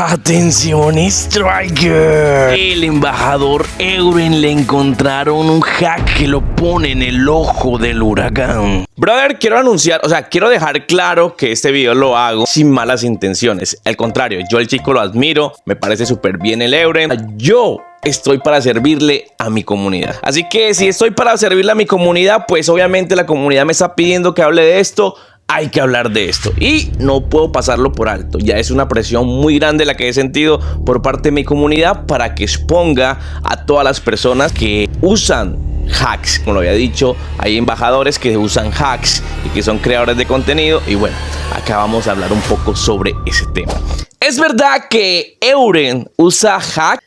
Atención, Striker. El embajador Euren le encontraron un hack que lo pone en el ojo del huracán. Brother, quiero dejar claro que este video lo hago sin malas intenciones. Al contrario, yo el chico lo admiro, me parece súper bien el Euren. Yo estoy para servirle a mi comunidad. Así que si estoy para servirle a mi comunidad, pues obviamente la comunidad me está pidiendo que hable de esto. Hay que hablar de esto y no puedo pasarlo por alto. Ya es una presión muy grande la que he sentido por parte de mi comunidad para que exponga a todas las personas que usan hacks. Como lo había dicho, hay embajadores que usan hacks y que son creadores de contenido. Y bueno, acá vamos a hablar un poco sobre ese tema. ¿Es verdad que Euren usa hack?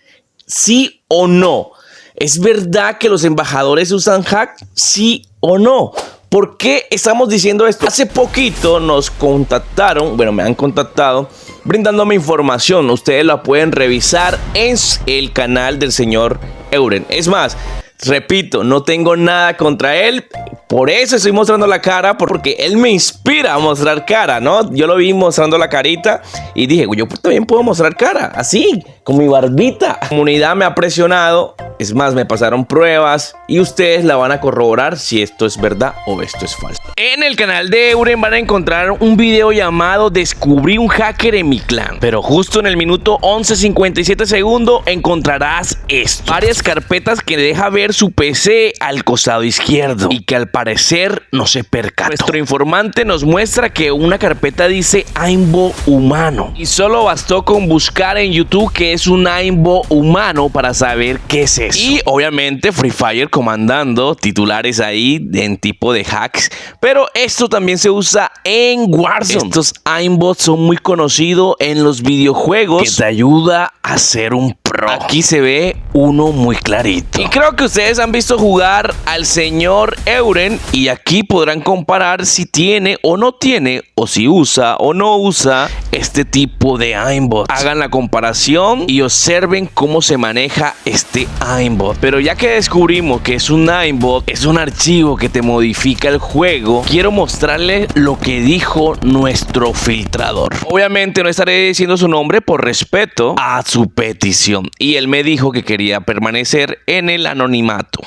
¿Sí o no? ¿Es verdad que los embajadores usan hack? ¿Sí o no? ¿Por qué estamos diciendo esto? Hace poquito nos contactaron, bueno, me han contactado brindándome información. Ustedes la pueden revisar en el canal del señor Euren. Es más, repito, no tengo nada contra él. Por eso estoy mostrando la cara, porque él me inspira a mostrar cara, ¿no? Yo lo vi mostrando la carita y dije, yo también puedo mostrar cara, así, con mi barbita. La comunidad me ha presionado, es más, me pasaron pruebas y ustedes la van a corroborar si esto es verdad o esto es falso. En el canal de Euren van a encontrar un video llamado Descubrí un hacker en mi clan. Pero justo en el minuto 11:57 segundos encontrarás esto. Varias carpetas que deja ver su PC al costado izquierdo y que al parecer no se percató. Nuestro informante nos muestra que una carpeta dice Aimbo humano y solo bastó con buscar en YouTube qué es un Aimbo humano para saber qué es eso. Y obviamente Free Fire comandando titulares ahí en tipo de hacks, pero esto también se usa en Warzone. Estos aimbots son muy conocidos en los videojuegos que te ayuda a ser un pro. Aquí se ve uno muy clarito. Y creo que ustedes han visto jugar al señor Euren y aquí podrán comparar si tiene o no tiene, o si usa o no usa este tipo de aimbot. Hagan la comparación y observen cómo se maneja este aimbot. Pero ya que descubrimos que es un aimbot, es un archivo que te modifica el juego, quiero mostrarles lo que dijo nuestro filtrador. Obviamente no estaré diciendo su nombre por respeto a su petición. Y él me dijo que quería permanecer en el anonimato.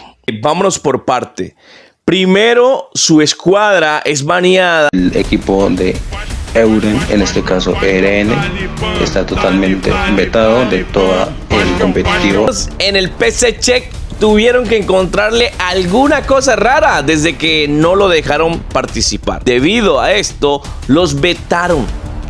Vámonos por parte. Primero, su escuadra es baneada. El equipo de Euren, en este caso ERN, está totalmente vetado de todo el competitivo. En el PC Check tuvieron que encontrarle alguna cosa rara desde que no lo dejaron participar. Debido a esto, los vetaron.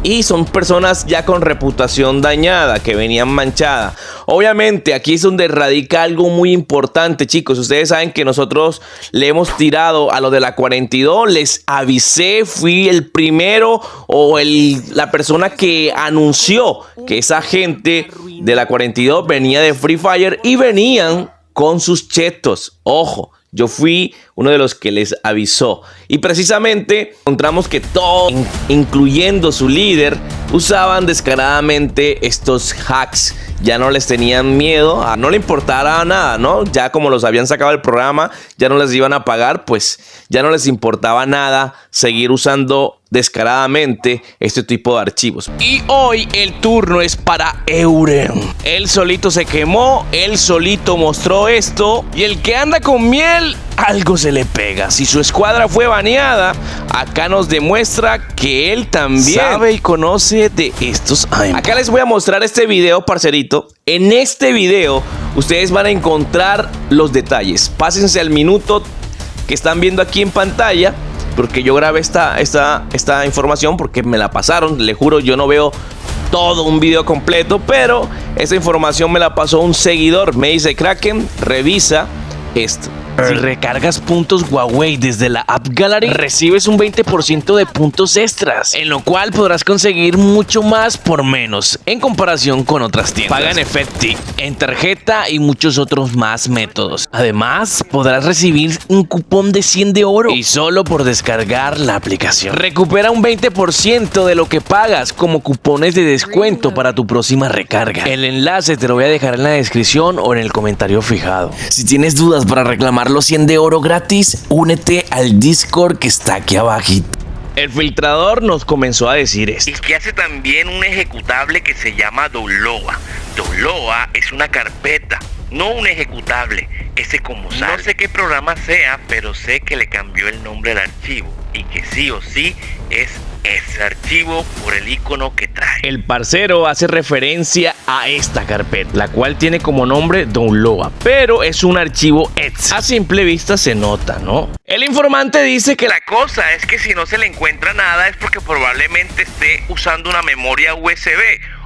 Y son personas ya con reputación dañada, que venían manchadas. Obviamente aquí es donde radica algo muy importante, chicos. Ustedes saben que nosotros le hemos tirado a lo de la 42. Les avisé, fui el primero o la persona que anunció que esa gente de la 42 venía de Free Fire y venían con sus chetos. Ojo. Yo fui uno de los que les avisó. Y precisamente encontramos que todos, incluyendo su líder, usaban descaradamente estos hacks. Ya no les tenían miedo, no le importara nada, ¿no? Ya como los habían sacado del programa, ya no les iban a pagar, pues ya no les importaba nada seguir usando descaradamente este tipo de archivos. Y hoy el turno es para Euren. Él solito se quemó, él solito mostró esto, y el que anda con miel, algo se le pega. Si su escuadra fue baneada, acá nos demuestra que él también sabe y conoce de estos aimbot. Acá les voy a mostrar este video, parcerito. En este video ustedes van a encontrar los detalles. Pásense al minuto que están viendo aquí en pantalla, porque yo grabé esta información porque me la pasaron. Le juro, yo no veo todo un video completo, pero esa información me la pasó un seguidor. Me dice: Kraken, revisa esto. Si recargas puntos Huawei desde la App Gallery, recibes un 20% de puntos extras, en lo cual podrás conseguir mucho más por menos en comparación con otras tiendas. Paga en efectivo, en tarjeta y muchos otros más métodos. Además, podrás recibir un cupón de 100 de oro y solo por descargar la aplicación. Recupera un 20% de lo que pagas como cupones de descuento para tu próxima recarga. El enlace te lo voy a dejar en la descripción o en el comentario fijado. Si tienes dudas para reclamar los 100 de oro gratis, únete al Discord que está aquí abajito. El filtrador nos comenzó a decir esto. Y que hace también un ejecutable que se llama Downloa. Downloa es una carpeta, no un ejecutable, ese como sal. No sé qué programa sea, pero sé que le cambió el nombre al archivo y que sí o sí es ese archivo por el icono que trae. El parcero hace referencia a esta carpeta, la cual tiene como nombre Downloa, pero es un archivo exe. A simple vista se nota, ¿no? El informante dice que la cosa es que si no se le encuentra nada es porque probablemente esté usando una memoria USB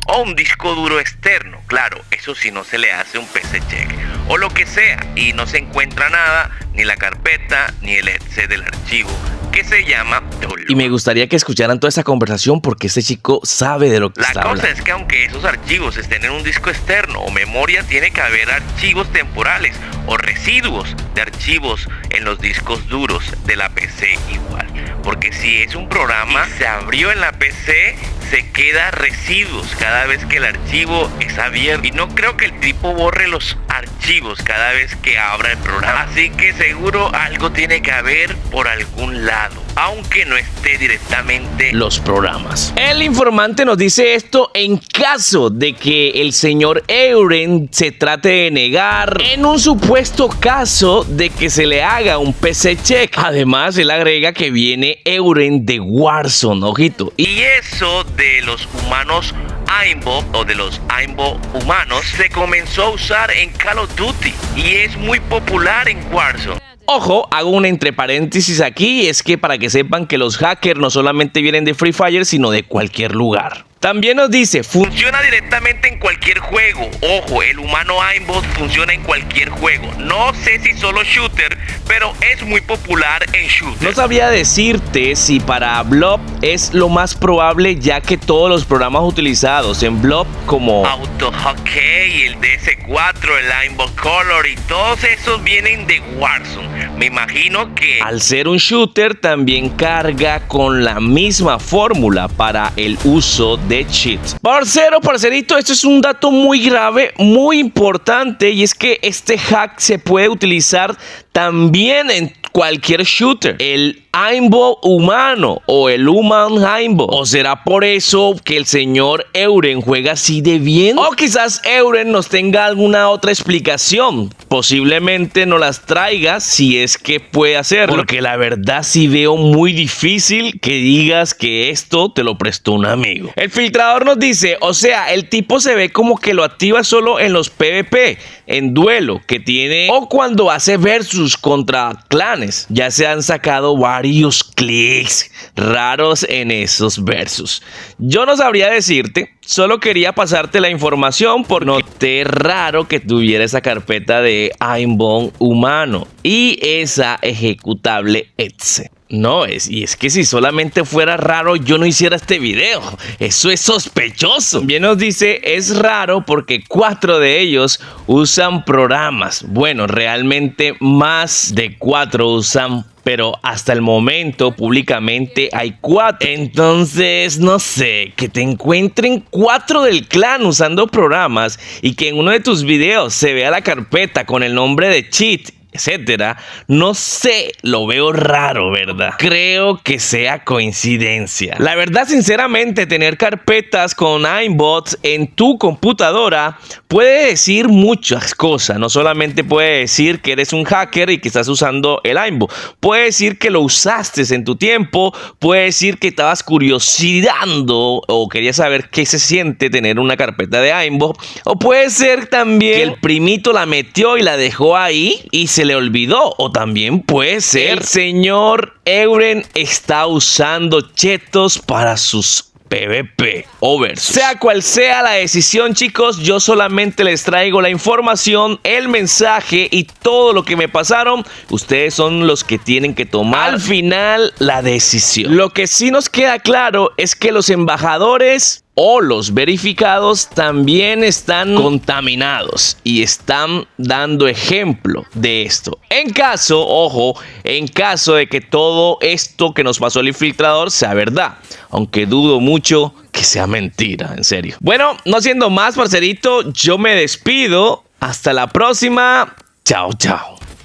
o un disco duro externo. Claro, eso si no se le hace un PC check o lo que sea y no se encuentra nada, ni la carpeta ni el exe del archivo que se llama Downloa. Y me gustaría que escucharan toda esa conversación porque este chico sabe de lo que está hablando. La cosa es que aunque esos archivos estén en un disco externo o memoria, tiene que haber archivos temporales o residuos de archivos en los discos duros de la PC igual. Porque si es un programa y se abrió en la PC, se queda residuos cada vez que el archivo es abierto. Y no creo que el tipo borre los archivos cada vez que abra el programa. Así que seguro algo tiene que haber por algún lado, aunque no esté directamente los programas. El informante nos dice esto en caso de que el señor Euren se trate de negar en un supuesto caso de que se le haga un PC check. Además, él agrega que viene Euren de Warzone, ojito. Y eso de los humanos Aimbot o de los Aimbot humanos se comenzó a usar en Call of Duty y es muy popular en Warzone. Ojo, hago un entre paréntesis aquí, es que para que sepan que los hackers no solamente vienen de Free Fire, sino de cualquier lugar. También nos dice, funciona directamente en cualquier juego. Ojo, el humano aimbot funciona en cualquier juego. No sé si solo shooter, pero es muy popular en shooter. No sabría decirte si para Blob es lo más probable, ya que todos los programas utilizados en Blob como Auto Hockey, el DS4, el Aimbot Color y todos esos vienen de Warzone. Me imagino que al ser un shooter también carga con la misma fórmula para el uso de cheats. Parcerito, esto es un dato muy grave, muy importante, y es que este hack se puede utilizar también en cualquier shooter. El aimbot humano o el human aimbot. ¿O será por eso que el señor Euren juega así de bien? O quizás Euren nos tenga alguna otra explicación. Posiblemente nos las traiga si es que puede hacerlo. Porque la verdad sí veo muy difícil que digas que esto te lo prestó un amigo. El filtrador nos dice, o sea, el tipo se ve como que lo activa solo en los PvP, en duelo que tiene, o cuando hace versus contra clanes. Ya se han sacado varios clics raros en esos versus. Yo no sabría decirte, solo quería pasarte la información por noté raro que tuviera esa carpeta de aimbot humano y esa ejecutable exe. Y es que si solamente fuera raro yo no hiciera este video. Eso es sospechoso. Bien nos dice, es raro porque 4 de ellos usan programas. Bueno, realmente más de 4 usan, pero hasta el momento públicamente hay 4. Entonces, no sé, que te encuentren 4 del clan usando programas y que en uno de tus videos se vea la carpeta con el nombre de cheat, etcétera, no sé, lo veo raro, ¿verdad? Creo que sea coincidencia. La verdad, sinceramente, tener carpetas con aimbots en tu computadora puede decir muchas cosas. No solamente puede decir que eres un hacker y que estás usando el aimbot, puede decir que lo usaste en tu tiempo, puede decir que estabas curiosidando o querías saber qué se siente tener una carpeta de aimbot, o puede ser también que el primito la metió y la dejó ahí y se le olvidó, o también puede ser el señor Euren está usando chetos para sus PvP o versus. Sea cual sea la decisión, chicos, yo solamente les traigo la información, el mensaje y todo lo que me pasaron. Ustedes son los que tienen que tomar al final la decisión. Lo que sí nos queda claro es que los embajadores o los verificados también están contaminados y están dando ejemplo de esto. En caso, ojo, en caso de que todo esto que nos pasó el infiltrador sea verdad, aunque dudo mucho que sea mentira, en serio. Bueno, no siendo más, parcerito, yo me despido. Hasta la próxima. Chao, chao.